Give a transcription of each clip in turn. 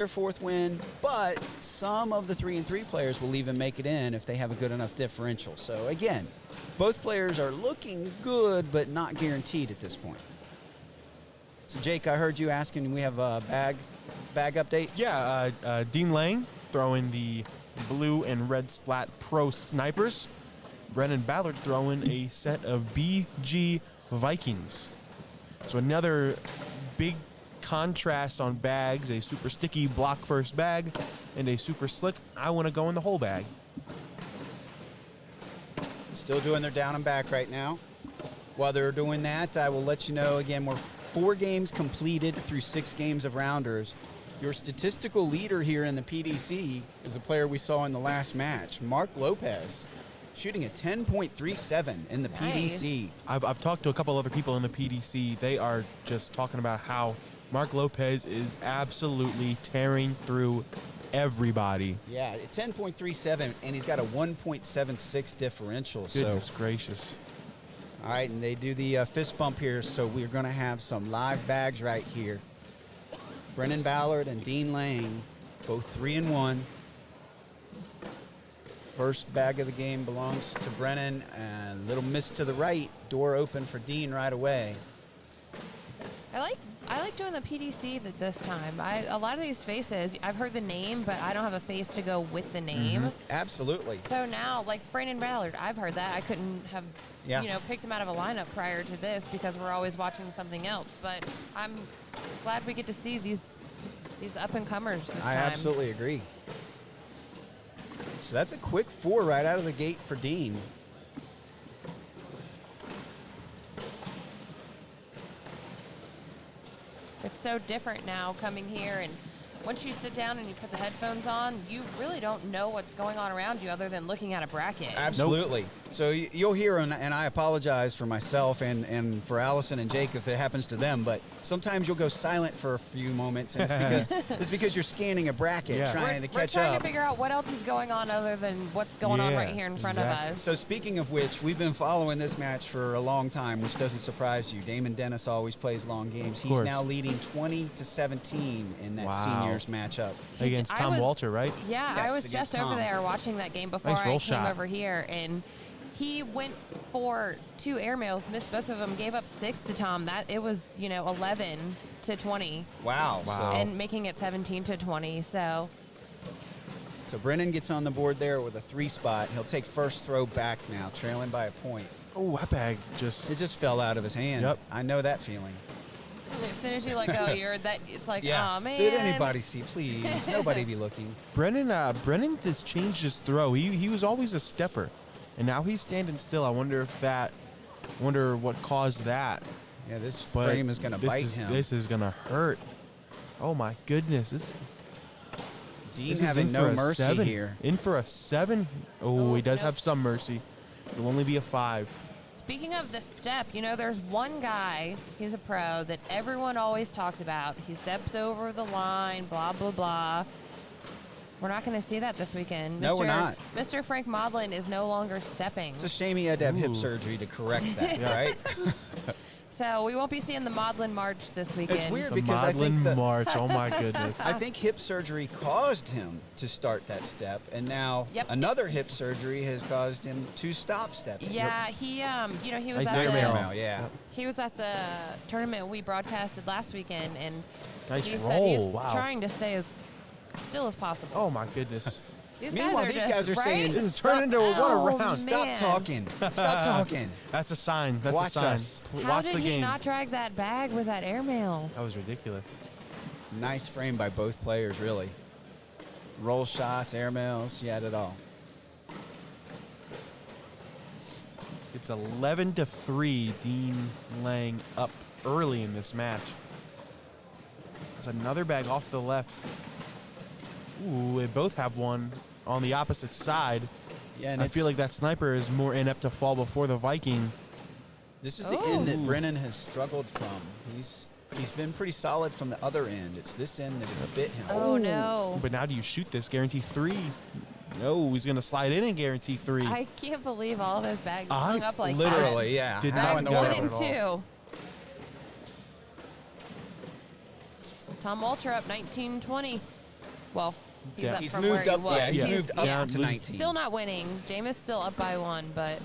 their fourth win, but some of the 3-3 players will even make it in if they have a good enough differential. So again, both players are looking good, but not guaranteed at this point. So Jake, I heard you asking, we have a bag update? Yeah, Dean Lang throwing the blue and red splat pro snipers. Brennan Ballard throwing a set of BG Vikings. So another big contrast on bags, a super sticky block first bag and a super slick I want to go in the whole bag. Still doing their down and back right now. While they're doing that, I will let you know again, we're 4 games completed through 6 games of rounders. Your statistical leader here in the PDC is a player we saw in the last match, Mark Lopez, shooting a 10.37 in the PDC. I've talked to a couple other people in the PDC. They are just talking about how Mark Lopez is absolutely tearing through everybody. Yeah, 10.37, and he's got a 1.76 differential. Goodness gracious. All right, and they do the fist bump here, so we're going to have some live bags right here. Brennan Ballard and Dean Lang, both 3-1. First bag of the game belongs to Brennan, and a little miss to the right. Door open for Dean right away. I like doing the PDC this time. A lot of these faces, I've heard the name, but I don't have a face to go with the name. Mm-hmm. Absolutely. So now, like Brennan Ballard, I've heard that. I couldn't have, picked him out of a lineup prior to this because we're always watching something else. But I'm glad we get to see these up-and-comers this time. I absolutely agree. So that's a quick 4 right out of the gate for Dean. It's so different now coming here, and once you sit down and you put the headphones on, you really don't know what's going on around you other than looking at a bracket. Absolutely. Nope. So you'll hear, and I apologize for myself and for Allison and Jake if it happens to them, but sometimes you'll go silent for a few moments, and it's because you're scanning a bracket trying to catch up. We're trying to figure out what else is going on other than what's going on right here in front of us. So speaking of which, we've been following this match for a long time, which doesn't surprise you. Damon Dennis always plays long games. He's now leading 20-17 in that seniors matchup. Against Tom Walter, right? Yeah, yes, I was just over there watching that game before I came over here, and he went for 2 airmails, missed both of them, gave up 6 to Tom. It was 11-20. Wow. And making it 17-20. So Brennan gets on the board there with a 3 spot. He'll take first throw back now, trailing by a point. Oh, that bag it just fell out of his hand. Yep. I know that feeling. As soon as you let go, it's like, oh man. Did anybody see? Please, nobody be looking. Brennan has changed his throw. He was always a stepper, and now he's standing still. I wonder what caused that. Yeah, this frame is going to bite him. This is going to hurt. Oh my goodness. Dean having no mercy here. In for a 7. Oh, he does have some mercy. It'll only be a 5. Speaking of the step, there's one guy, he's a pro, that everyone always talks about. He steps over the line, blah, blah, blah. We're not going to see that this weekend. No, we're not. Mr. Frank Modlin is no longer stepping. It's a shame he had to have hip surgery to correct that, right? So we won't be seeing the Modlin March this weekend. It's weird because I think March, oh my goodness. I think hip surgery caused him to start that step, and now another hip surgery has caused him to stop stepping. Yeah, he was he was at the tournament we broadcasted last weekend, and he said he's trying to stay as still as possible. Oh my goodness. Meanwhile, these guys are saying, this is turning into what a round. Stop talking. Stop talking. That's a sign. That's a sign. Us. How did he not drag that bag with that airmail? That was ridiculous. Nice frame by both players, really. Roll shots, airmails, you had it all. It's 11-3. Dean Lang up early in this match. There's another bag off to the left. Ooh, they both have one on the opposite side. Yeah, and I feel like that sniper is more inept to fall before the Viking. This is the end that Brennan has struggled from. He's been pretty solid from the other end. It's this end that has bit him. Oh, no. But now do you shoot this? Guarantee 3. No, he's going to slide in and guarantee 3. I can't believe all those bags hung up like literally, that. Did not in the 1 and 2. Tom Walter up 19-20. Well, he's Yeah. up He's from moved where he up. was. Yeah, he's moved up Yeah. to 19. Still not winning. Jameis still up by 1, but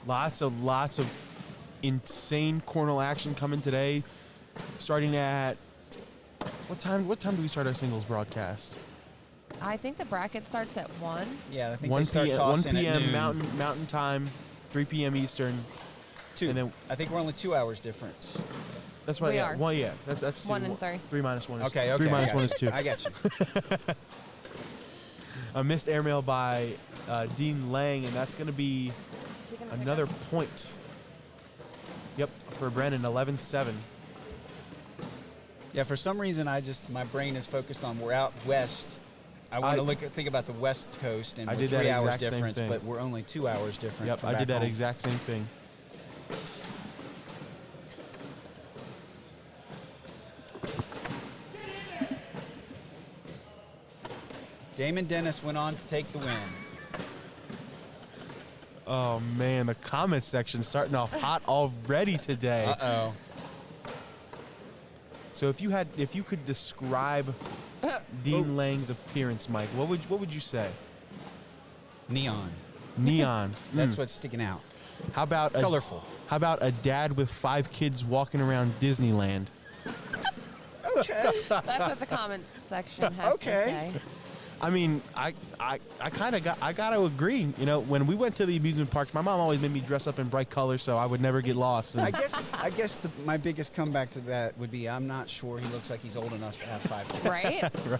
Lots of insane cornhole action coming today. Starting at what time? What time do we start our singles broadcast? I think the bracket starts at 1. Yeah, I think 1 they start p.m. 1 tossing at p.m. noon. Mountain time, 3 p.m. Eastern. 2. And then I think we're only 2 hours difference. that's right. We Yeah, are. one. Yeah, that's 1 2. and 3. 3 minus 1 is Okay, 3 okay. minus I 1 got is you. 2. I got you. A missed airmail by Dean Lang, and that's going to be Is he gonna pick another up? point. Yep, for Brennan, 11-7. Yeah, for some reason, my brain is focused on we're out west. I want to think about the West Coast, and I we're did that 3 hours exact same difference, thing. but we're only 2 hours different. Yep, from I back did that home. exact same thing. Damon Dennis went on to take the win. Oh man, the comment section starting off hot already today. Uh-oh. So if you could describe Dean Lang's appearance, Mike, what would you say? Neon. Neon. That's what's sticking out. How about Colorful. How about a dad with 5 kids walking around Disneyland? Okay. That's what the comment section has to say. I mean, I gotta agree. You know, when we went to the amusement parks, my mom always made me dress up in bright colors so I would never get lost. And I guess my biggest comeback to that would be I'm not sure he looks like he's old enough to have 5 kids. Right?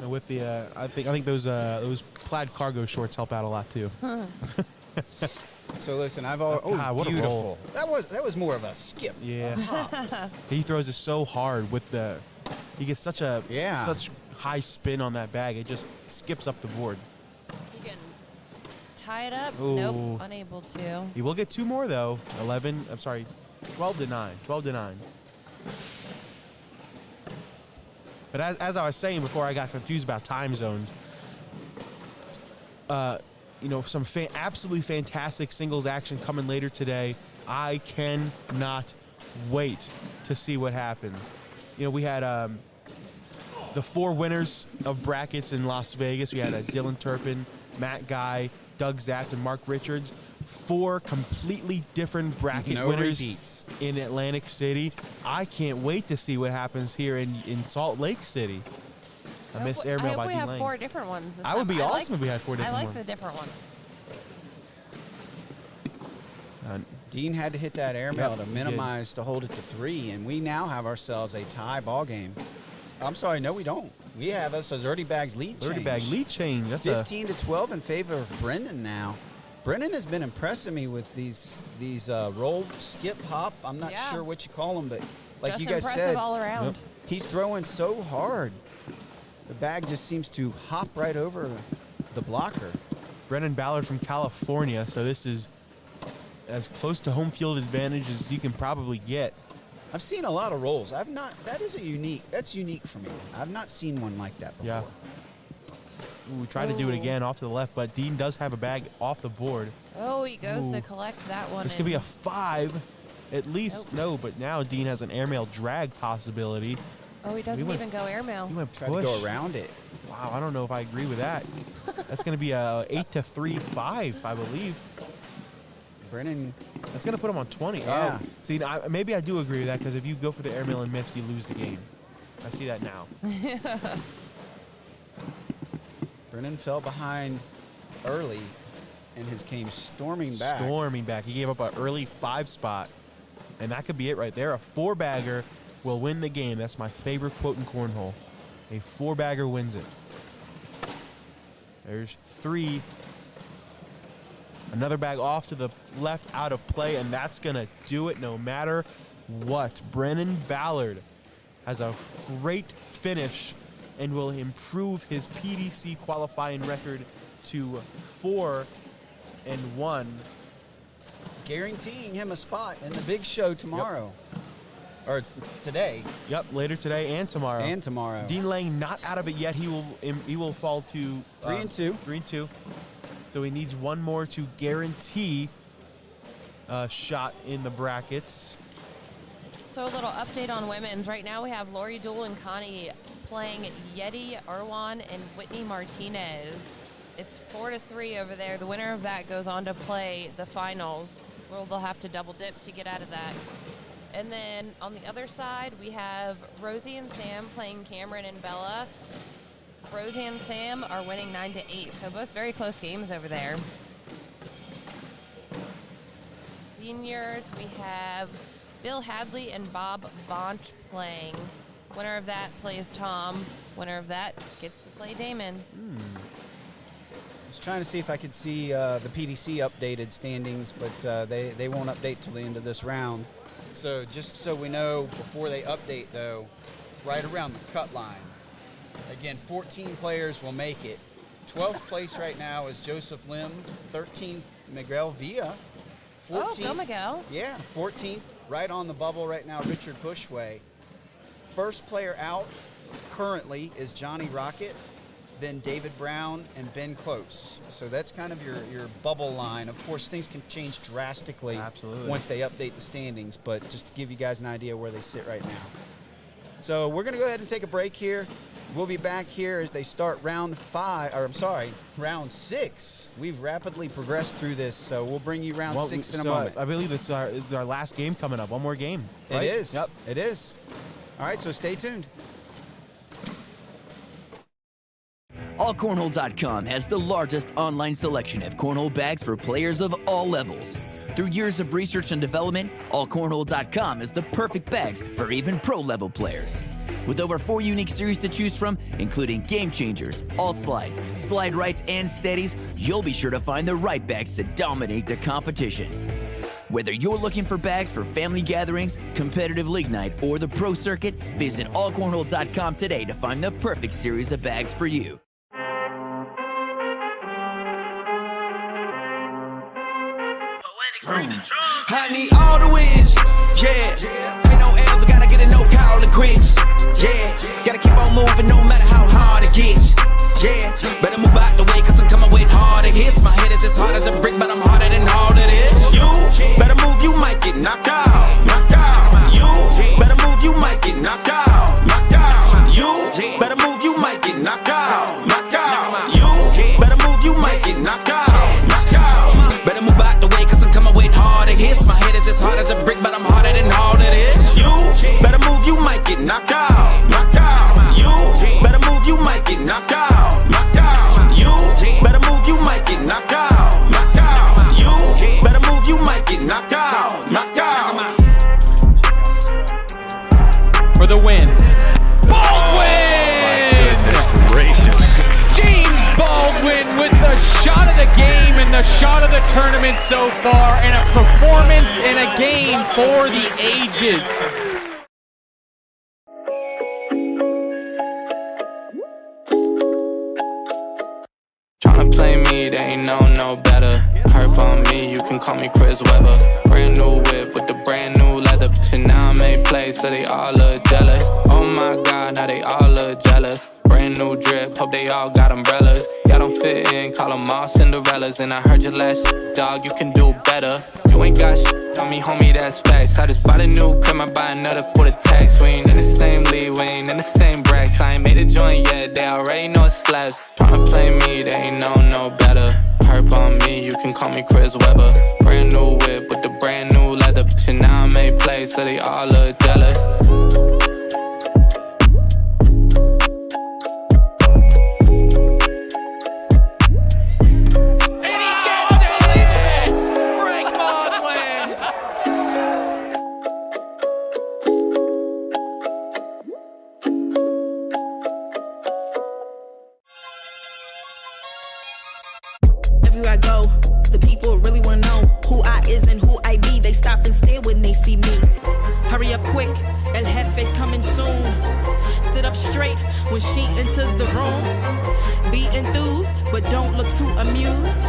with the, I think those plaid cargo shorts help out a lot too. So listen, God, what a beautiful. roll. That was more of a skip. Yeah. A hop. He throws it so hard with the. He gets such high spin on that bag. It just skips up the board. He can tie it up. Ooh. Nope, unable to. He will get 2 more though. 12-9. 12-9. But as I was saying before, I got confused about time zones. You know, some absolutely fantastic singles action coming later today. I cannot wait to see what happens. You know, we had the 4 winners of brackets in Las Vegas. We had Dylan Turpin, Matt Guy, Doug Zaft, and Mark Richards. 4 completely different bracket winners repeats in Atlantic City. I can't wait to see what happens here in Salt Lake City. I missed airmail by I hope we Dean have Lang. 4 different ones. This I would time. be awesome if we had 4 different I ones. like the different ones. Dean had to hit that airmail to minimize to hold it to 3, and we now have ourselves a tie ball game. I'm sorry, no, we don't. We have us a Dirty Bags lead change. Dirty bag lead change. That's 15 to 12 in favor of Brennan now. Brennan has been impressing me with these roll, skip, hop. I'm not sure what you call them, but like Just you guys impressive said, all around. Yep. he's throwing so hard. The bag just seems to hop right over the blocker. Brennan Ballard from California, so this is as close to home field advantage as you can probably get. I've seen a lot of rolls. That's unique for me. I've not seen one like that before. Yeah. We tried to do it again off to the left, but Dean does have a bag off the board. Oh, he goes Ooh. to collect that one. This could be a 5, at least. Nope. No, but now Dean has an airmail drag possibility. Oh, he doesn't went- even go airmail. He went Try push. to go around it. Wow, I don't know if I agree with that. That's going to be a 8-3-5, I believe. Brennan, That's going to put him on 20. Yeah. Oh, see, maybe I do agree with that because if you go for the airmail and miss, you lose the game. I see that now. Brennan fell behind early and came storming back. Storming back. He gave up an early 5 spot, and that could be it right there. A 4-bagger will win the game. That's my favorite quote in cornhole. A 4-bagger wins it. There's 3. Another bag off to the left, out of play, and that's going to do it no matter what. Brennan Ballard has a great finish and will improve his PDC qualifying record to 4-1. Guaranteeing him a spot in the big show tomorrow. Or today. Yep, later today and tomorrow. And tomorrow. Dean Lang not out of it yet. He will fall to 3-2. 3-2. So he needs 1 more to guarantee shot in the brackets. So a little update on women's. Right now we have Lori Dool and Connie playing Yeti Arwan and Whitney Martinez. It's 4-3 over there. The winner of that goes on to play the finals. Well, they'll have to double dip to get out of that. And then on the other side, we have Rosie and Sam playing Cameron and Bella. Rosie and Sam are winning 9-8, so both very close games over there. Seniors, we have Bill Hadley and Bob Bonch playing. Winner of that plays Tom. Winner of that gets to play Damon. I was trying to see if I could see the PDC updated standings, but they won't update till the end of this round. So just so we know, before they update, though, right around the cut line. Again, 14 players will make it. 12th place right now is Joseph Lim. 13th, Miguel Villa. 14th, Oh, go Miguel. Yeah, 14th, right on the bubble right now, Richard Bushway. First player out currently is Johnny Rocket, then David Brown and Ben Close. So that's kind of your bubble line. Of course, things can change drastically once they update the standings, but just to give you guys an idea where they sit right now. So we're going to go ahead and take a break here. We'll be back here as they start round 6. We've rapidly progressed through this, so we'll bring you round 6 in a moment. I believe this is our last game coming up. One more game. Right? It is. Yep. It is. All right, so stay tuned. AllCornhole.com has the largest online selection of cornhole bags for players of all levels. Through years of research and development, AllCornhole.com is the perfect bags for even pro-level players. With over 4 unique series to choose from, including Game Changers, All Slides, Slide Rights, and Steadies, you'll be sure to find the right bags to dominate the competition. Whether you're looking for bags for family gatherings, competitive league night, or the pro circuit, visit AllCornhole.com today to find the perfect series of bags for you. I need all the wins, yeah. Ain't no L's, I gotta get a no call and quits, yeah. Gotta keep on moving no matter how hard it gets, yeah. Better move out the way cause I'm coming with harder hits. My head is as hard as a brick, but I'm harder than all of this. You better move, you might get knocked out, knocked out. You better move, you might get knocked out, knocked out. You better move, you might get knocked out, knocked out. You better move, you might get knocked out, knocked out. Better move out the way cause I'm coming with harder hits. My head is as hard as a brick, but I'm harder than all of this. You better move, you might get knocked out, knocked out. You better move, you might get knocked out, knocked out. You better move, you might get knocked out, knocked out. You better move, you might get knocked out, knocked out. For the win, Baldwin! Goodness gracious. James Baldwin with the shot of the game and the shot of the tournament so far, and a performance in a game for the ages. Tryna play me, they ain't no better. Perp on me, you can call me Chris Webber. Brand new whip with the brand new leather. Shit now I made plays, so they all look jealous. Oh my god, now they all look jealous. Brand new drip, hope they all got umbrellas. Y'all don't fit in, call them all Cinderellas. And I heard your last shit, dog, you can do better. You ain't got shit on me, homie, that's facts. I just bought a new crib, I buy another for the tax. We ain't in the same league, we ain't in the same brackets. I ain't made a joint yet, they already know it slaps. Tryna play me, they ain't no better. Perp on me, you can call me Chris Webber. Brand new whip with the brand new leather. Shit now I made plays, so they all look jealous. Everywhere I go, the people really wanna know who I is and who I be. They stop and stare when they see me. Hurry up quick, El Jefe's coming soon. Sit up straight when she enters the room. Be enthused, but don't look too amused.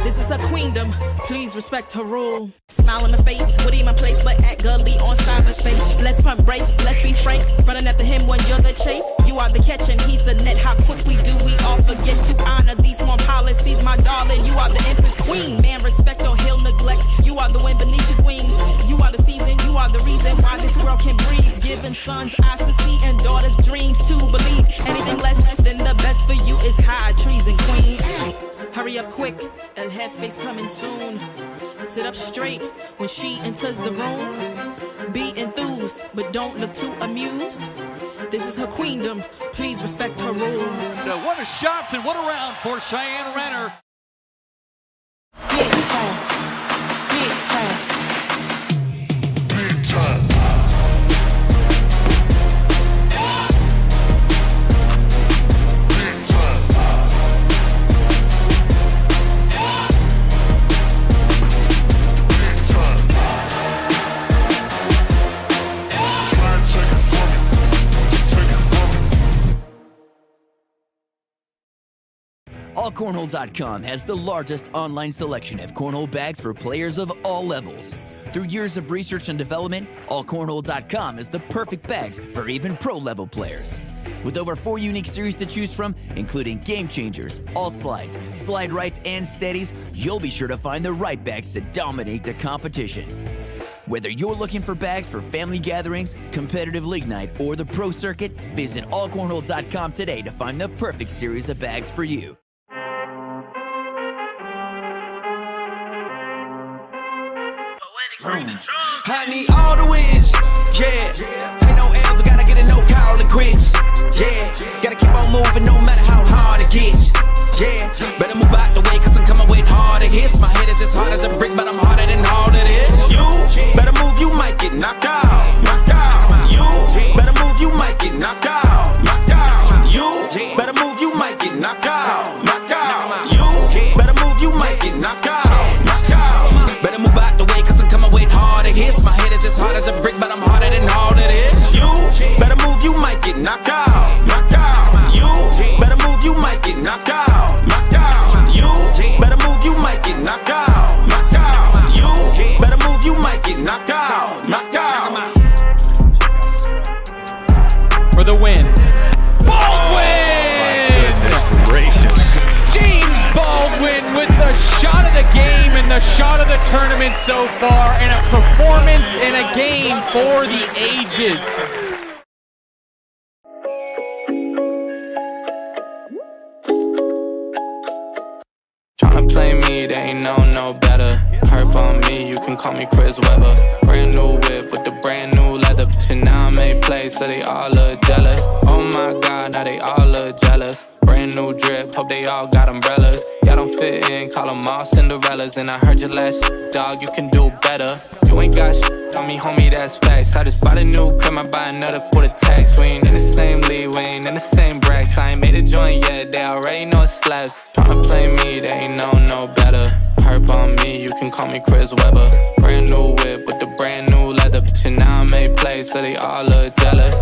This is her queendom, please respect her rule. Smile in my face, would in my place, but act gully on cyberspace. Let's pump brakes, let's be frank. Running after him when you're the chase. You are the catch and he's the net. How quickly do we all forget to honor these small policies, my darling? You are the empress queen. Man, respect or he'll neglect. You are the wind beneath his wings. You are the season, you are the reason why this world can breathe. Giving sons eyes to see and daughters dreams to believe. Anything less than the best for you is high treason, queen. Hurry up quick, El Jefe's coming soon. Sit up straight when she enters the room. Be enthused, but don't look too amused. This is her queendom, please respect her rule. What a shot and what a round for Cheyenne Renner. Big time, big time. AllCornhole.com has the largest online selection of cornhole bags for players of all levels. Through years of research and development, AllCornhole.com is the perfect bags for even pro-level players. With over 4 unique series to choose from, including Game Changers, All Slides, Slide Rights, and Steadies, you'll be sure to find the right bags to dominate the competition. Whether you're looking for bags for family gatherings, competitive league night, or the pro circuit, visit AllCornhole.com today to find the perfect series of bags for you. I need all the wins, yeah. Ain't no L's, I gotta get a no call and quits, yeah. Gotta keep on moving no matter how hard it gets, yeah. Better move out the way cause I'm coming with harder hits. My head is as hard as a brick, but I'm harder than all it is. You better move, you might get knocked out, knocked out. You better move, you might get knocked out, knocked out. You better move, you might get knocked out, knocked out. You better move, you might get knocked out, knocked out. Better move out the way cause I'm coming with harder hits. My head is as hard as a brick, but I'm harder than all it is. You better move, you might get knocked out, knocked out. You better move, you might get knocked out, knocked out. You better move, you might get knocked out, knocked out. You better move, you might get knocked out, knocked out. For the win. Baldwin! James Baldwin with the shot of the game and the shot of the tournament so far, and a performance in a game for the ages. Tryna play me, they ain't no better. Herb on me, you can call me Chris Webber. Brand new whip with the brand new leather. Shit now I made plays, so they all look jealous. Oh my god, now they all look jealous. Brand new drip, hope they all got umbrellas. Y'all don't fit in, call them all Cinderellas. And I heard your last dog, you can do better. You ain't got shit on me, homie, that's facts. I just bought a new crib, I buy another for the tax. We ain't in the same league, we ain't in the same brackets. I ain't made a joint yet, they already know it slaps. Tryna play me, they ain't no better. Herb on me, you can call me Chris Webber. Brand new whip with the brand new leather. Shit now I made plays, so they all look jealous.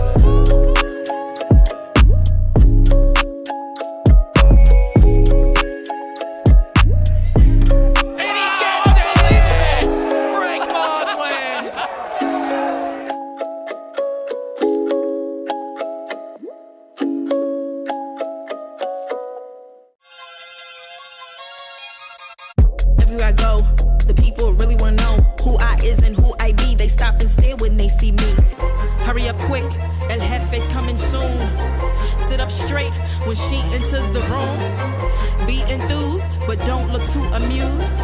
Everywhere I go, the people really wanna know who I is and who I be. They stop and stare when they see me. Hurry up quick, El Jefe's coming soon. Sit up straight when she enters the room. Be enthused, but don't look too amused.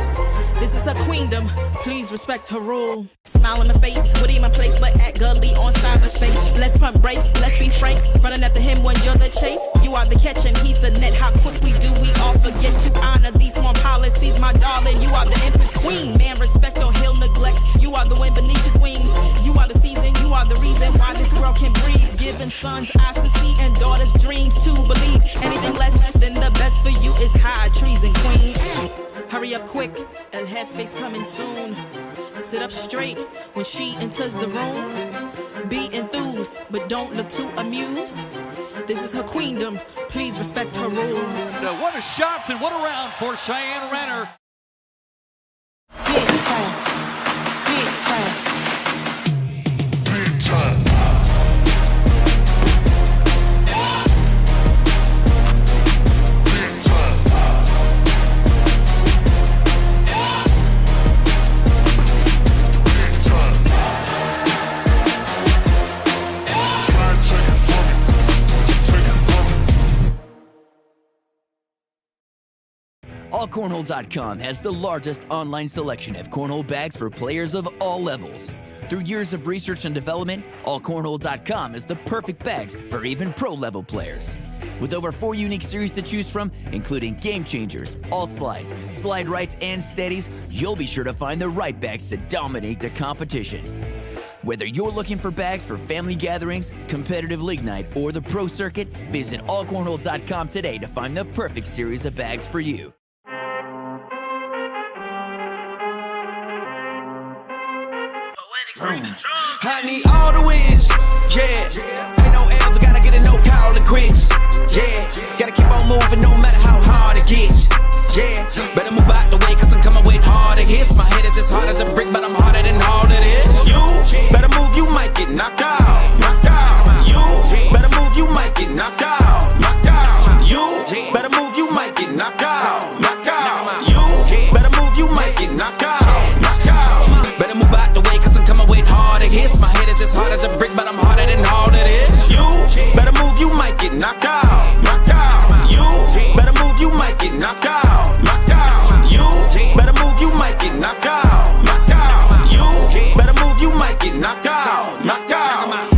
This is her queendom, please respect her rule. Smile in my face, would in my place, but act gully on cyberspace. Let's pump brakes, let's be frank. Running after him when you're the chase. You are the catch and he's the net. How quickly do we all forget to honor these small policies, my darling? You are the empress queen. Man, respect or he'll neglect. You are the wind beneath his wings. You are the season, you are the reason why this world can breathe. Giving sons eyes to see and daughters dreams to believe. Anything less than the best for you is high treason, queen. Hurry up quick, El Jefe's coming soon. Sit up straight when she enters the room. Be enthused, but don't look too amused. This is her queendom, please respect her rule. What a shot and what a round for Cheyenne Renner. Big time, big time. AllCornhole.com has the largest online selection of cornhole bags for players of all levels. Through years of research and development, AllCornhole.com is the perfect bags for even pro-level players. With over 4 unique series to choose from, including Game Changers, All Slides, Slide Rights, and Steadies, you'll be sure to find the right bags to dominate the competition. Whether you're looking for bags for family gatherings, competitive league night, or the pro circuit, visit AllCornhole.com today to find the perfect series of bags for you. I need all the wins, yeah. Ain't no L's, I gotta get a no call and quits, yeah. Gotta keep on moving no matter how hard it gets, yeah. Better move out the way, cause I'm coming with harder hits. My head is as hard as a brick, but I'm harder than all it is. You better move, you might get knocked out, knocked out. You better move, you might get knocked out, knocked out. You better move, you might get knocked out, knocked out. You better move, you might get knocked out, knocked out. Better move out the way, cause I'm coming with harder hits. My head is as hard as a brick, but I'm harder than all it is. You better move, you might get knocked out, knocked out. You better move, you might get knocked out, knocked out. You better move, you might get knocked out, knocked out. You better move, you might get knocked out, knocked out.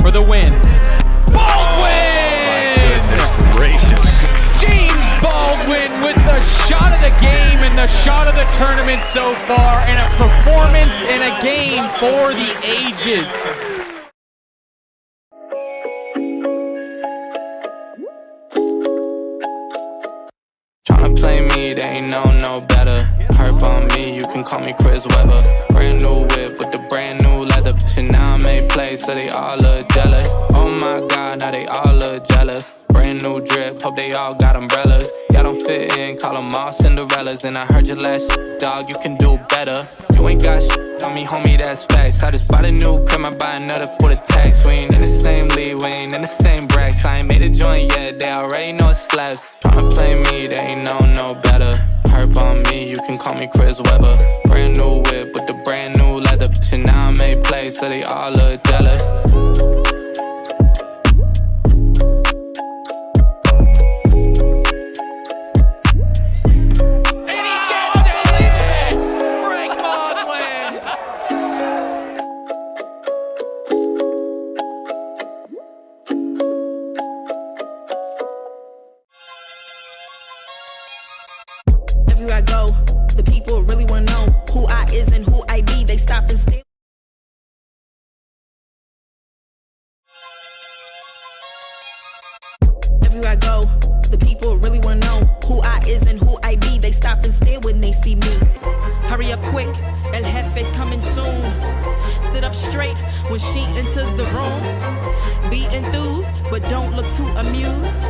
For the win. Baldwin! James Baldwin with the shot of the game and the shot of the tournament so far, and a performance in a game for the ages. Tryna play me, they ain't no better. Herb on me, you can call me Chris Webber. Brand new whip with the brand new leather. Shit, now I made plays, so they all look jealous. Oh my god, now they all look jealous. Brand new drip, hope they all got umbrellas. Y'all don't fit in, call them all Cinderellas. And I heard your last shit, dog, you can do better. You ain't got shit on me, homie, that's facts. I just bought a new crib, I buy another for the tax. We ain't in the same league, we ain't in the same brackets. I ain't made a joint yet, they already know it slaps. Tryna play me, they ain't no better. Herb on me, you can call me Chris Webber. Brand new whip with the brand new leather. Shit, now I made plays, so they all look jealous. Everywhere I go, the people really wanna know who I is and who I be. They stop and stare. Everywhere I go, the people really wanna know who I is and who I be. They stop and stare when they see me. Hurry up quick, El Jefe's coming soon. Sit up straight when she enters the room. Be enthused, but don't look too amused.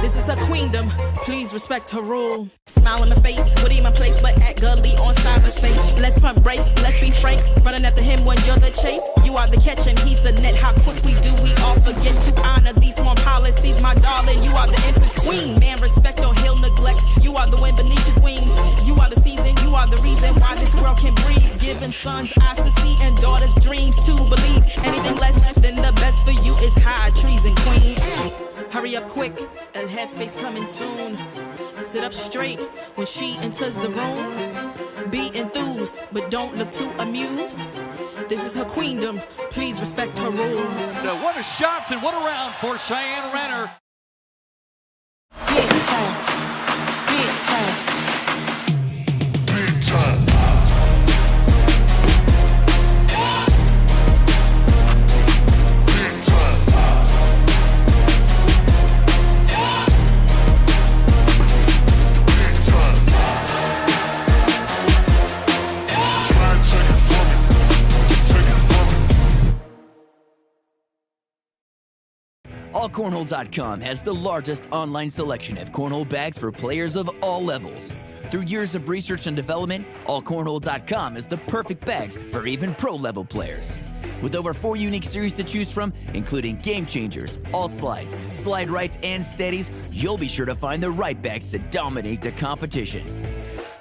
This is her queendom, please respect her rule. Smile in my face, Woody in my place, but act gully on cyberspace. Let's pump brakes, let's be frank. Running after him when you're the chase. You are the catch and he's the net. How quickly do we all forget to honor these small policies, my darling? You are the empress queen. Man, respect or he'll neglect. You are the wind beneath his wings. You are the season, you are the reason why this world can breathe. Giving sons eyes to see and daughters dreams to believe. Anything less than the best for you is high treason, queen. Hurry up quick, El Jefe's coming soon. Sit up straight when she enters the room. Be enthused, but don't look too amused. This is her queendom, please respect her rule. What a shot and what a round for Cheyenne Renner. Big time, big time. Big time. AllCornhole.com has the largest online selection of cornhole bags for players of all levels. Through years of research and development, AllCornhole.com is the perfect bags for even pro-level players. With over 4 unique series to choose from, including Game Changers, All Slides, Slide Rights, and Steadies, you'll be sure to find the right bags to dominate the competition.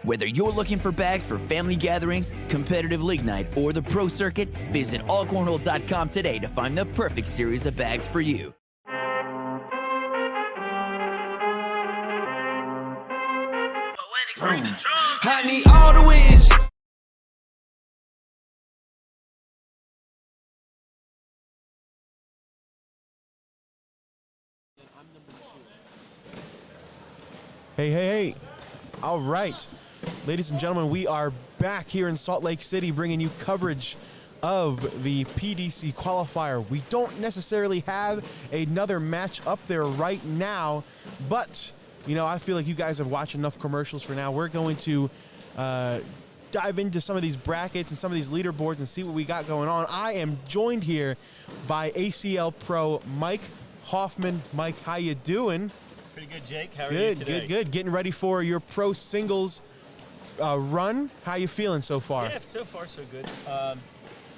Whether you're looking for bags for family gatherings, competitive league night, or the pro circuit, visit AllCornhole.com today to find the perfect series of bags for you. I need all the wins. Hey. All right. Ladies and gentlemen, we are back here in Salt Lake City bringing you coverage of the PDC Qualifier. We don't necessarily have another match up there right now, but, you know, I feel like you guys have watched enough commercials for now. We're going to dive into some of these brackets and some of these leaderboards and see what we got going on. I am joined here by ACL Pro Mike Hoffman. Mike, how you doing? Pretty good, Jake. How are you today? Good. Getting ready for your pro singles run. How you feeling so far? Yeah, so far so good.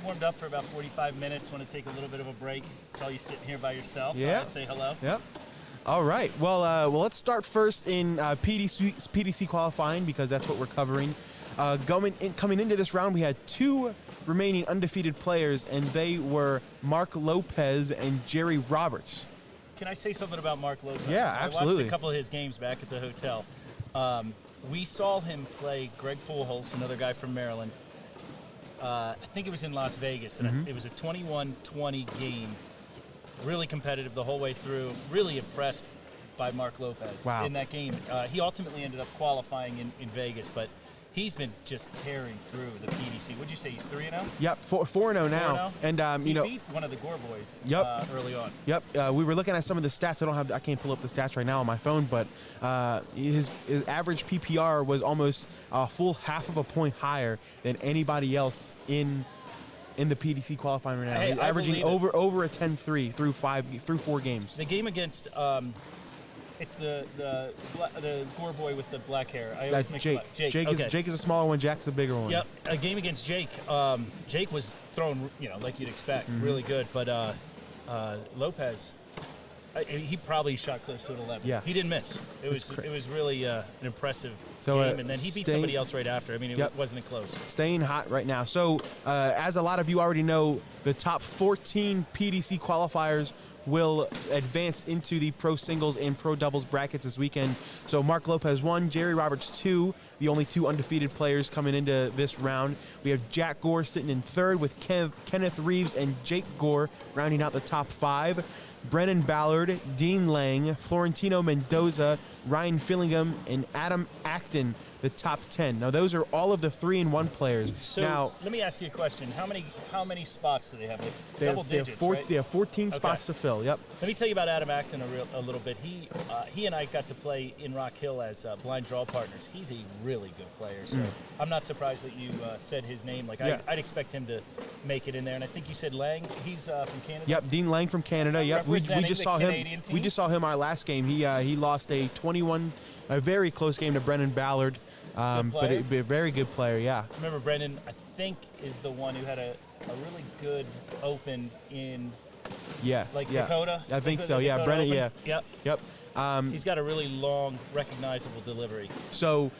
Warmed up for about 45 minutes. Want to take a little bit of a break. Saw you sitting here by yourself. Yeah. Say hello. Yep. All right. Well, let's start first in PDC qualifying because that's what we're covering. Coming into this round, we had 2 remaining undefeated players, and they were Mark Lopez and Jerry Roberts. Can I say something about Mark Lopez? Yeah, absolutely. I watched a couple of his games back at the hotel. We saw him play Greg Pujols, another guy from Maryland. I think it was in Las Vegas, and it was a 21-20 game. Really competitive the whole way through. Really impressed by Mark Lopez in that game. He ultimately ended up qualifying in Vegas, but he's been just tearing through the PDC. What'd you say? He's 3-0? Yep, 4-0 now. 4-0? And he beat one of the Gore boys early on. Yep. We were looking at some of the stats. I can't pull up the stats right now on my phone, but his average PPR was almost a full half of a point higher than anybody else in the PDC qualifying right now. Hey, he's averaging over a 10-3 through 4 games. The game against it's the Gore boy with the black hair. I always mix Jake. Up. Jake. Jake is a smaller one. Jack's a bigger one. Yep. A game against Jake. Jake was throwing, like you'd expect, really good. But Lopez, he probably shot close to an 11. Yeah. He didn't miss. It was really an impressive game. And then he beat somebody else right after. I mean, it wasn't close. Staying hot right now. So as a lot of you already know, the top 14 PDC qualifiers will advance into the pro singles and pro doubles brackets this weekend. So Mark Lopez 1, Jerry Roberts 2, the only 2 undefeated players coming into this round. We have Jack Gore sitting in 3rd with Kenneth Reeves and Jake Gore rounding out the top 5. Brennan Ballard, Dean Lang, Florentino Mendoza, Ryan Fillingham, and Adam Acton, the top 10. Now, those are all of the 3-1 players. So now, let me ask you a question. How many spots do they have? Like double digits, right? They have 14 Okay. spots to fill. Yep. Let me tell you about Adam Acton a little bit. He and I got to play in Rock Hill as blind draw partners. He's a really good player, so I'm not surprised that you said his name. I'd expect him to make it in there. And I think you said Lang. He's from Canada. Yep, Dean Lang from Canada. Yep, we just saw him. Team. We just saw him our last game. He lost a very close game to Brennan Ballard. But a very good player, yeah. Remember, Brennan, I think, is the one who had a really good open in Dakota. I think so, yeah. Brennan, open. yeah. Yep. He's got a really long, recognizable delivery. So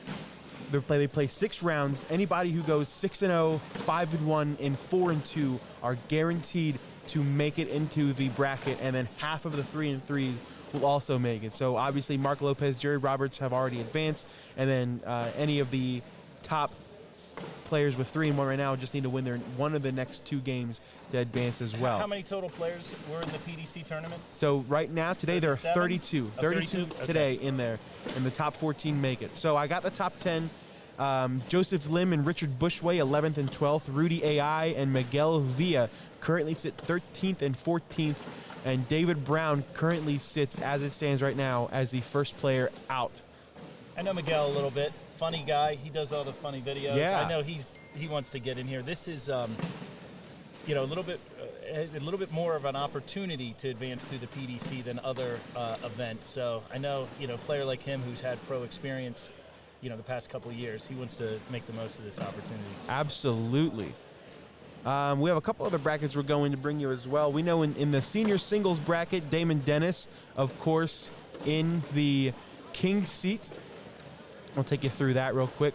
they play 6 rounds. Anybody who goes 6-0, 5-1, and 4-2 are guaranteed to make it into the bracket, and then half of the 3-3 will also make it. So obviously Mark Lopez, Jerry Roberts have already advanced, and then any of the top players with 3-1 right now just need to win one of the next 2 games to advance as well. How many total players were in the PDC tournament? So right now, today, there are 32. 32 32 today in there, and the top 14 make it. So I got the top 10. Joseph Lim and Richard Bushway, 11th and 12th. Rudy AI and Miguel Villa currently sit 13th and 14th. And David Brown currently sits, as it stands right now, as the first player out. I know Miguel a little bit. Funny guy. He does all the funny videos. Yeah. I know he wants to get in here. This is, a little bit a little bit more of an opportunity to advance through the PDC than other events. So I know, a player like him who's had pro experience, the past couple of years, he wants to make the most of this opportunity. Absolutely. We have a couple other brackets we're going to bring you as well. We know in the senior singles bracket, Damon Dennis, of course, in the king seat. I'll take you through that real quick.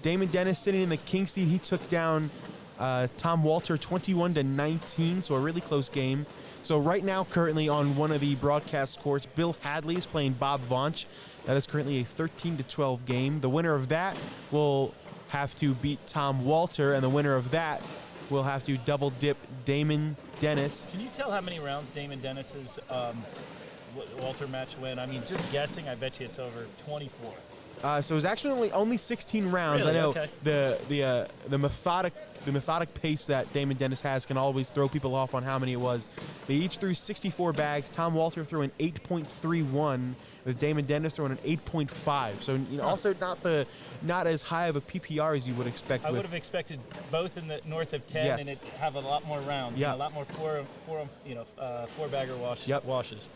Damon Dennis sitting in the king seat. He took down Tom Walter 21-19, so a really close game. So right now, currently on one of the broadcast courts, Bill Hadley is playing Bob Vaunch. That is currently a 13-12 game. The winner of that will have to beat Tom Walter, and the winner of that will have to double dip Damon Dennis. Can you tell how many rounds Damon Dennis's Walter match went? I mean, just guessing, I bet you it's over 24. So it's actually only 16 rounds. Really? I know Okay. the methodic pace that Damon Dennis has can always throw people off on how many it was. They each threw 64 bags. Tom Walter threw an 8.31, with Damon Dennis throwing an 8.5. So also not as high of a PPR as you would expect. I would have expected both in the north of 10, Yes. and it have a lot more rounds. Yeah. A lot more four bagger washes.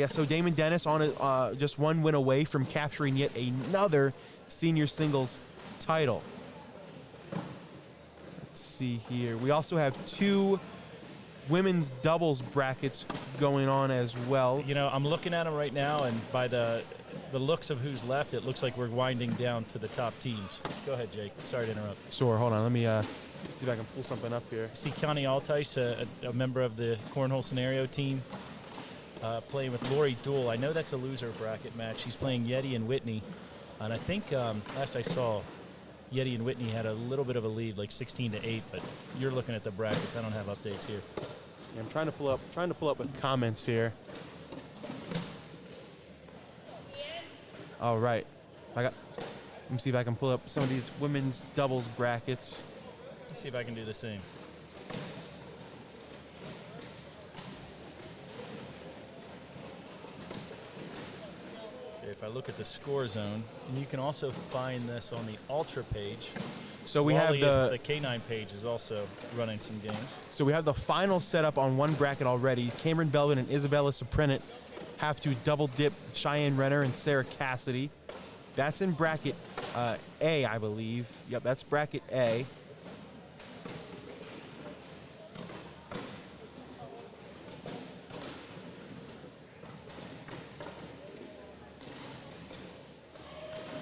So Damon Dennis on just one win away from capturing yet another senior singles title. Let's see here. We also have 2 women's doubles brackets going on as well. I'm looking at them right now, and by the looks of who's left, it looks like we're winding down to the top teams. Go ahead, Jake. Sorry to interrupt. Sure, hold on. Let me see if I can pull something up here. I see Connie Altice, a member of the Cornhole Scenario team, playing with Lori Duell. I know that's a loser bracket match. She's playing Yeti and Whitney. And I think last I saw, Yeti and Whitney had a little bit of a lead, like 16-8, but you're looking at the brackets. I don't have updates here. Yeah, I'm trying to pull up with comments here. All right. Let me see if I can pull up some of these women's doubles brackets. Let's see if I can do the same. If I look at the score zone, and you can also find this on the Ultra page. So we Wally have the K9 page is also running some games. So we have the final setup on one bracket already. Cameron Belvin and Isabella Suprenant have to double dip Cheyenne Renner and Sarah Cassidy. That's in bracket A, I believe. Yep, that's bracket A.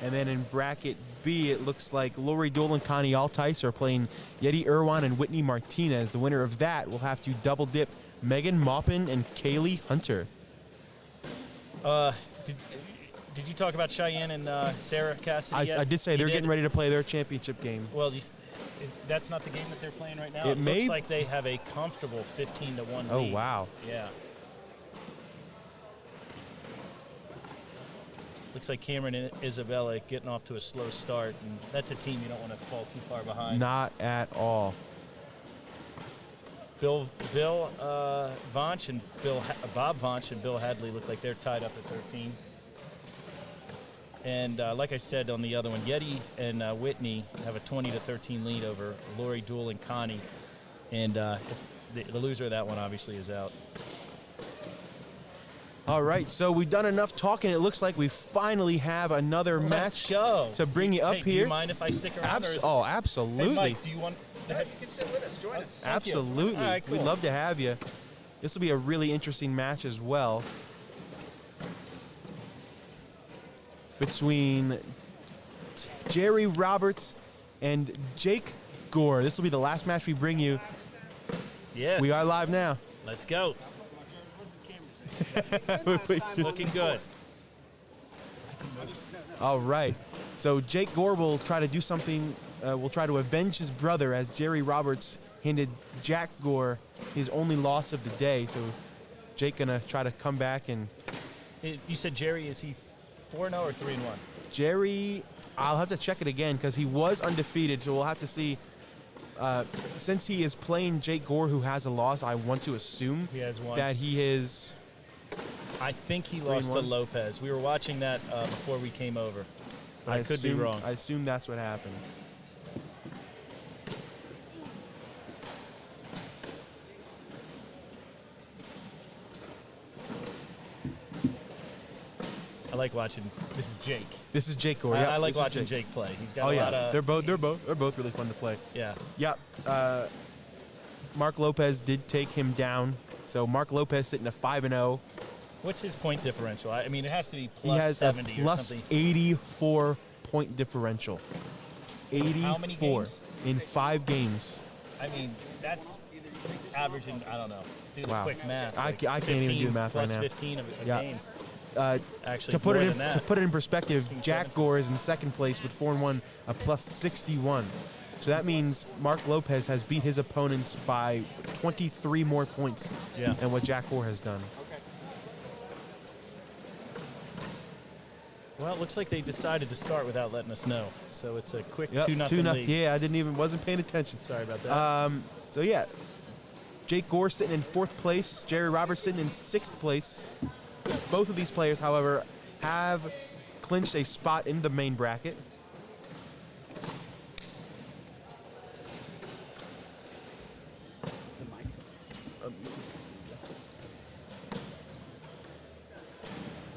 And then in bracket B, it looks like Lori Duell and Connie Altice are playing Yeti Irwan and Whitney Martinez. The winner of that will have to double dip Megan Maupin and Kaylee Hunter. Did you talk about Cheyenne and Sarah Cassidy yet? I did say they're getting ready to play their championship game. Well, that's not the game that they're playing right now. It looks like they have a comfortable 15-1 lead. Oh, wow. Yeah. Looks like Cameron and Isabella getting off to a slow start, and that's a team you don't want to fall too far behind. Not at all. Bill Vaunch and Bob Vaunch and Bill Hadley look like they're tied up at 13. And like I said on the other one, Yeti and Whitney have a 20-13 lead over Lori Duell and Connie. And the loser of that one obviously is out. All right, so we've done enough talking. It looks like we finally have another match to bring you up here. Do you mind if I stick around? Absolutely. Hey, Mike, do you want? You can sit with us. Join us. Absolutely. All right, cool. We'd love to have you. This will be a really interesting match as well. Between Jerry Roberts and Jake Gore. This will be the last match we bring you. Yes. We are live now. Let's go. Looking good. All right. So Jake Gore will try to do something. Will try to avenge his brother, as Jerry Roberts handed Jack Gore his only loss of the day. So Jake gonna try to come back and. You said Jerry, is he 4-0 or 3-1? Jerry, I'll have to check it again because he was undefeated. So we'll have to see. Since he is playing Jake Gore, who has a loss, I want to assume He has one. that he is. I think he lost to Lopez. We were watching that before we came over. But I could be wrong. I assume that's what happened. like watching. This is Jake. This is Jake Gore. I like watching Jake play. He's got a lot of. They're both really fun to play. Yeah. Yeah. Mark Lopez did take him down. So Mark Lopez sitting at 5-0. What's his point differential? I mean, it has to be He plus has 70 a plus or something. 84 point differential. 84 How many games? in 5 games. I mean, that's averaging. I don't know. Do the Wow. quick math. I like can't even do the math right plus now. 15 a Yeah. game. Actually, to put more it than that. to put it in perspective, 16, Jack 17. Gore is in second place with 4-1, a plus 61. So that means Mark Lopez has beat his opponents by 23 more points than what Jack Gore has done. Well, it looks like they decided to start without letting us know. So it's a quick 2-0 lead. Yeah, I wasn't paying attention. Sorry about that. So yeah, Jake Gore sitting in 4th place, Jerry Roberts sitting in 6th place. Both of these players, however, have clinched a spot in the main bracket.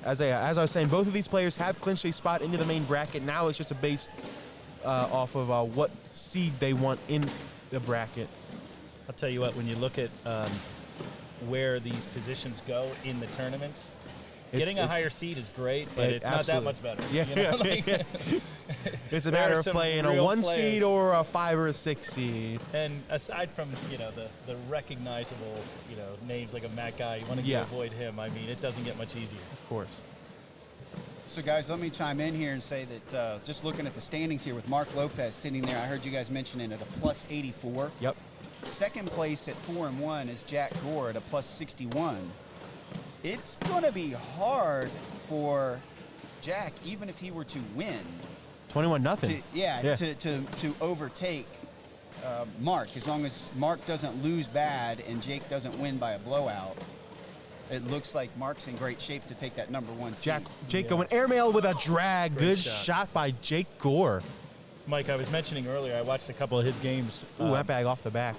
As I was saying, both of these players have clinched a spot into the main bracket. Now it's just a base off of what seed they want in the bracket. I'll tell you what, when you look at where these positions go in the tournaments, getting a higher seed is great, but it's not that much better. Yeah, you know? yeah. It's a There matter are of some playing a real 1 players. seed or a 5 or a 6 seed. And aside from the recognizable names like a Matt Guy, you want to avoid him. I mean, it doesn't get much easier. Of course. So, guys, let me chime in here and say that just looking at the standings here with Mark Lopez sitting there, I heard you guys mention it at a plus 84. Yep. Second place at 4-1 is Jack Gore at a plus 61. It's going to be hard for Jack, even if he were to win. 21-0. To overtake Mark, as long as Mark doesn't lose bad and Jake doesn't win by a blowout. It looks like Mark's in great shape to take that number 1 seed. Jake going airmail with a drag. Great Good shot. shot by Jake Gore. Mike, I was mentioning earlier, I watched a couple of his games. Ooh, that bag off the back.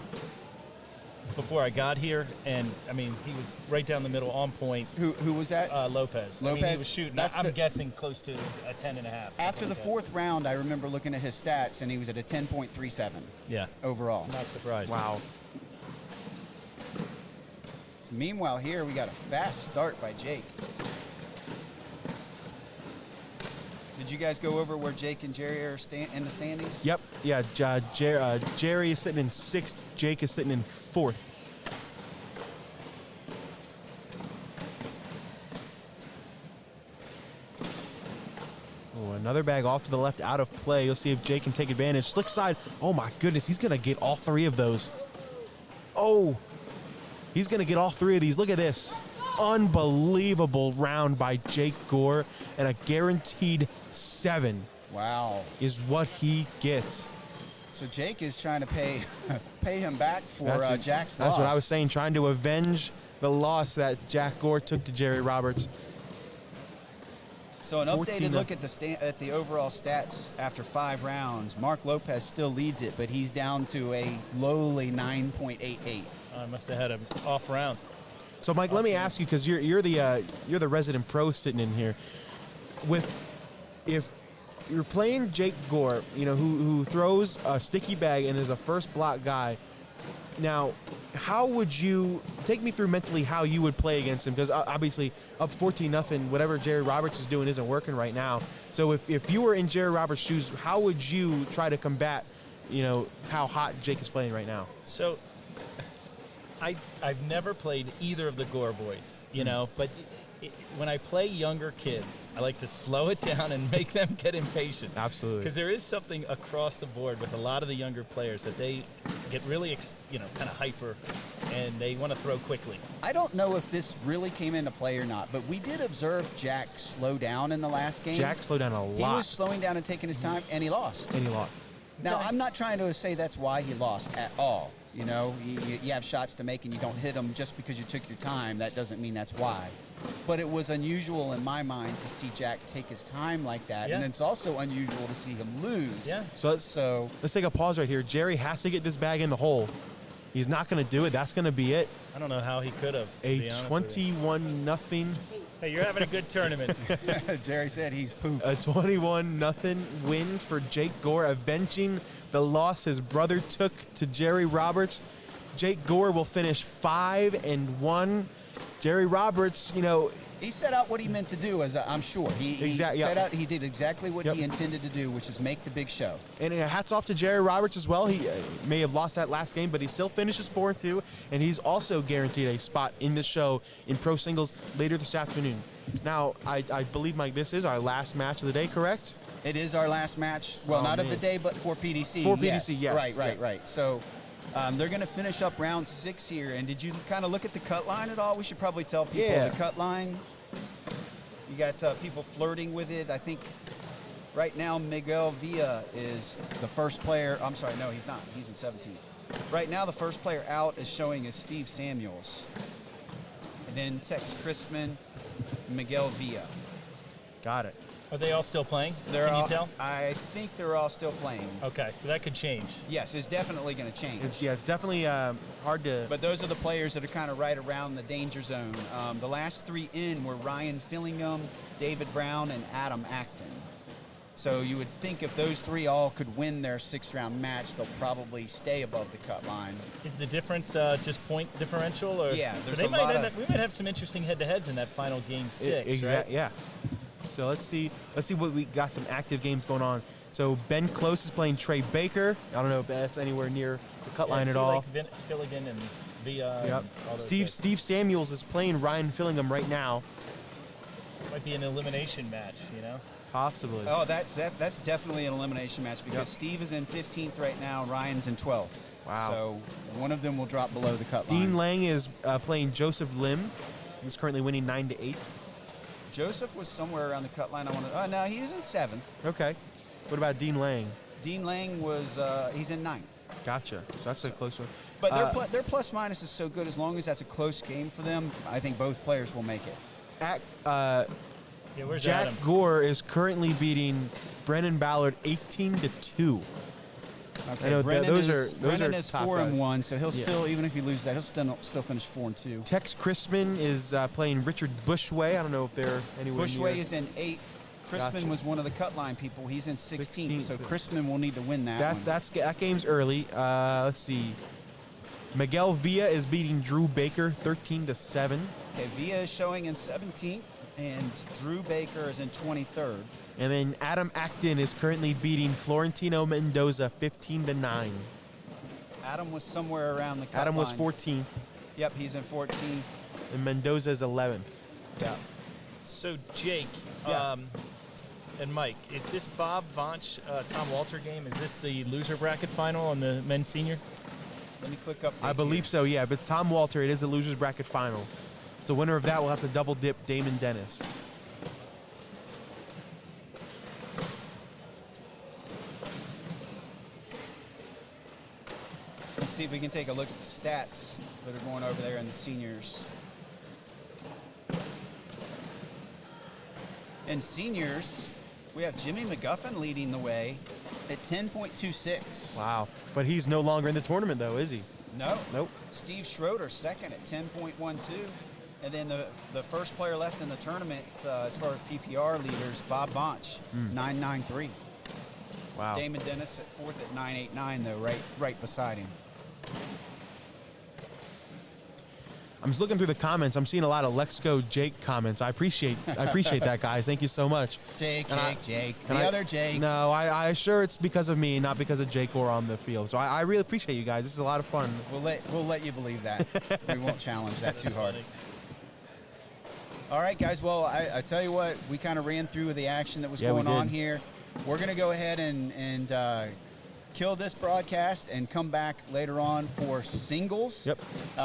Before I got here, and I mean, he was right down the middle on point. Who was that? Lopez. I mean, he was shooting. I'm guessing close to a 10.5. After the 4th round, I remember looking at his stats, and he was at a 10.37. Yeah. Overall. Not surprised. Wow. So meanwhile, here we got a fast start by Jake. Did you guys go over where Jake and Jerry are in the standings? Yep. Yeah. Jerry is sitting in 6th. Jake is sitting in 4th. Oh, another bag off to the left, out of play. You'll see if Jake can take advantage. Slick side. Oh my goodness, he's gonna get all 3 of those. Oh, he's gonna get all 3 of these. Look at this. Unbelievable round by Jake Gore, and a guaranteed 7. Wow. Is what he gets. So Jake is trying to pay him back for Jack's loss. That's what I was saying, trying to avenge the loss that Jack Gore took to Jerry Roberts. So an updated look at the overall stats after 5 rounds. Mark Lopez still leads it, but he's down to a lowly 9.88. I must have had an off round. So Mike, let me ask you, because you're the resident pro sitting in here. If you're playing Jake Gore, who throws a sticky bag and is a first block guy. Now, how would you take me through mentally how you would play against him? Because obviously up 14-0, whatever Jerry Roberts is doing isn't working right now. So if you were in Jerry Roberts' shoes, how would you try to combat, how hot Jake is playing right now? So I've never played either of the Gore boys, but when I play younger kids, I like to slow it down and make them get impatient. Absolutely. Because there is something across the board with a lot of the younger players that they get really, kind of hyper, and they want to throw quickly. I don't know if this really came into play or not, but we did observe Jack slow down in the last game. Jack slowed down a lot. He was slowing down and taking his time, and he lost. Now, I'm not trying to say that's why he lost at all. You have shots to make and you don't hit them just because you took your time. That doesn't mean that's why. But it was unusual in my mind to see Jack take his time like that. Yeah. And it's also unusual to see him lose. Yeah. So let's take a pause right here. Jerry has to get this bag in the hole. He's not going to do it. That's going to be it. I don't know how he could have. A 21-0 Hey, you're having a good tournament. Jerry said he's pooped. A 21-0 win for Jake Gore, avenging the loss his brother took to Jerry Roberts. Jake Gore will finish 5-1. Jerry Roberts, he set out what he meant to do, as I'm sure. He did exactly what Yep. he intended to do, which is make the big show. And hats off to Jerry Roberts as well. He may have lost that last game, but he still finishes 4-2, and he's also guaranteed a spot in the show in pro singles later this afternoon. Now, I believe, Mike, this is our last match of the day, correct? It is our last match. Well, not of the day, but for PDC. For PDC, yes. Right. So they're going to finish up round 6 here. And did you kind of look at the cut line at all? We should probably tell people the cut line. You got people flirting with it. I think right now Miguel Villa is the first player. I'm sorry, no, he's not. He's in 17th. Right now the first player out is showing is Steve Samuels. And then Tex Christman, Miguel Villa. Got it. Are they all still playing? Can you tell? I think they're all still playing. Okay, so that could change. Yes, it's definitely going to change. It's definitely hard to... But those are the players that are kind of right around the danger zone. The last 3 in were Ryan Fillingham, David Brown, and Adam Acton. So you would think if those 3 all could win their 6th-round match, they'll probably stay above the cut line. Is the difference just point differential? Or? Yeah, so we might have some interesting head-to-heads in that final game 6, Exactly. right? Yeah. So let's see what we got. Some active games going on. So Ben Close is playing Trey Baker. I don't know if that's anywhere near the cut line at all. Like Filligan and Villa. Yep. And all those Steve Samuels is playing Ryan Fillingham right now. Might be an elimination match, Possibly. Oh, that's definitely an elimination match because Steve is in 15th right now. Ryan's in 12th. Wow. So one of them will drop below the cut line. Dean Lang is playing Joseph Lim. He's currently winning 9-8. Joseph was somewhere around the cut line. No, he was in 7th. Okay. What about Dean Lang? Dean Lang was he's in 9th. Gotcha. So that's a close one. But their plus minus is so good as long as that's a close game for them. I think both players will make it. where's Jack Adam? Gore is currently beating Brennan Ballard 18-2. Okay, I know Brennan those is top 4-1, so he'll still, even if he loses that, he'll still finish 4-2. Tex Christman is playing Richard Bushway. I don't know if they're anywhere Bushway near. is in 8th. Christman Gotcha. was one of the cut line people. He's in 16th, so Christman will need to win that one. That game's early. Let's see. Miguel Villa is beating Drew Baker 13-7. Okay, Villa is showing in 17th, and Drew Baker is in 23rd. And then Adam Acton is currently beating Florentino Mendoza 15-9. Adam was somewhere around the cut Adam line. was 14th, Yep, he's in 14th. and Mendoza is 11th. Yeah. So, Jake and Mike, is this Bob Vonch, Tom Walter game, is this the loser bracket final on the men's senior? Let me click up. I believe so, yeah. If it's Tom Walter, it is the losers bracket final. So winner of that will have to double dip Damon Dennis. Let's see if we can take a look at the stats that are going over there in the seniors. In seniors, we have Jimmy McGuffin leading the way at 10.26. Wow. But he's no longer in the tournament, though, is he? No. Nope. Steve Schroeder second at 10.12. And then the first player left in the tournament as far as PPR leaders, Bob Vonch, 9.93. Wow. Damon Dennis at 4th at 9.89, though, right beside him. I'm just looking through the comments. I'm seeing a lot of Let's Go Jake comments. I appreciate that, guys. Thank you so much. Jake. The and other Jake. No, I sure it's because of me, not because of Jake or on the field. So I really appreciate you guys. This is a lot of fun. We'll let you believe that. We won't challenge that too hard. All right, guys. Well, I tell you what, we kind of ran through the action that was going on here. We're going to go ahead and kill this broadcast and come back later on for singles. Yep.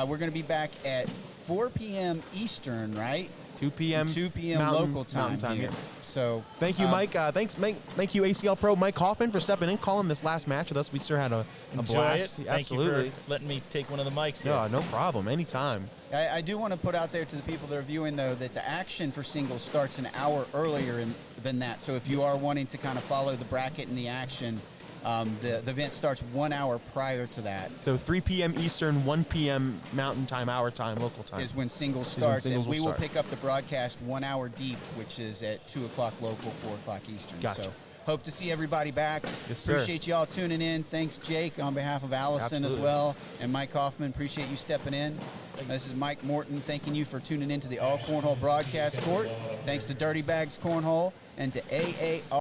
We're going to be back at 4 p.m. Eastern, right? 2 p.m. 2 p.m. Mountain, local time here. Yeah. So thank you, Mike. Thank you, ACL Pro Mike Hoffman, for stepping in, calling this last match with us. We sure had a blast. Absolutely. Thank you for letting me take one of the mics here. No problem. Anytime. I do want to put out there to the people that are viewing, though, that the action for singles starts an hour earlier than that. So if you are wanting to kind of follow the bracket and the action, The event starts 1 hour prior to that. So 3 p.m. Eastern, 1 p.m. Mountain Time, our time, local time. Is when singles starts, singles and we will will start. pick up the broadcast 1 hour deep, which is at 2 o'clock local, 4 o'clock Eastern. Gotcha. So hope to see everybody back. Yes, sir. Appreciate you all tuning in. Thanks, Jake, on behalf of Allison as Absolutely. well, and Mike Hoffman. Appreciate you stepping in. This is Mike Morton thanking you for tuning in to the All Cornhole Broadcast Court. Thanks to Dirty Bags Cornhole and to AAR.